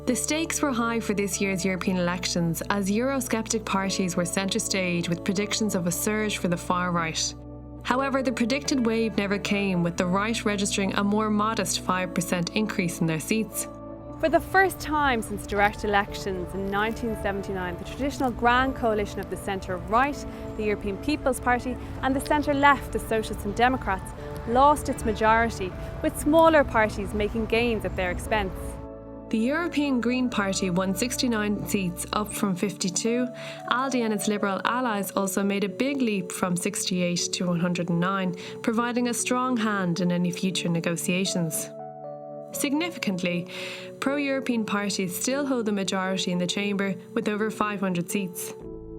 The stakes were high for this year's European elections as Eurosceptic parties were centre stage with predictions of a surge for the far right. However, the predicted wave never came, with the right registering a more modest 5% increase in their seats. For the first time since direct elections in 1979, the traditional grand coalition of the centre-right, the European People's Party, and the centre-left, the Socialists and Democrats, lost its majority, with smaller parties making gains at their expense. The European Green Party won 69 seats, up from 52. ALDE and its Liberal allies also made a big leap from 68 to 109, providing a strong hand in any future negotiations. Significantly, pro-European parties still hold the majority in the chamber with over 500 seats.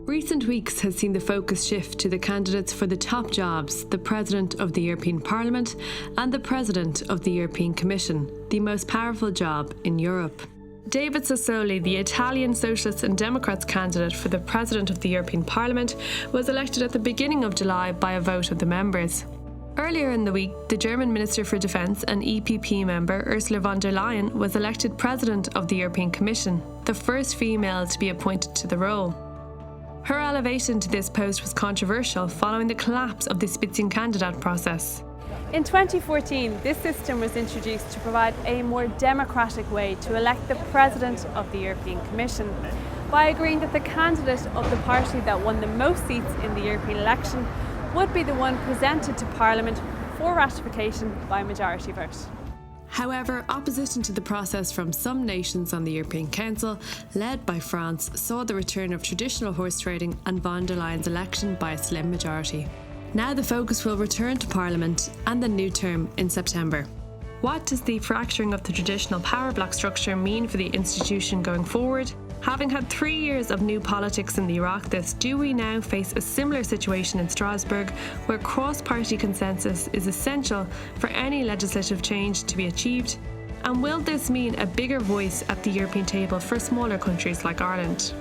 Recent weeks has seen the focus shift to the candidates for the top jobs, the President of the European Parliament and the President of the European Commission, the most powerful job in Europe. David Sassoli, the Italian Socialists and Democrats candidate for the President of the European Parliament, was elected at the beginning of July by a vote of the members. Earlier in the week, the German Minister for Defence and EPP member Ursula von der Leyen was elected President of the European Commission, the first female to be appointed to the role. Her elevation to this post was controversial following the collapse of the Spitzenkandidat process. In 2014, this system was introduced to provide a more democratic way to elect the President of the European Commission, by agreeing that the candidate of the party that won the most seats in the European election would be the one presented to Parliament for ratification by majority vote. However, opposition to the process from some nations on the European Council, led by France, saw the return of traditional horse trading and von der Leyen's election by a slim majority. Now the focus will return to Parliament and the new term in September. What does the fracturing of the traditional power bloc structure mean for the institution going forward? Having had 3 years of new politics in the Oireachtas, do we now face a similar situation in Strasbourg, where cross-party consensus is essential for any legislative change to be achieved? And will this mean a bigger voice at the European table for smaller countries like Ireland?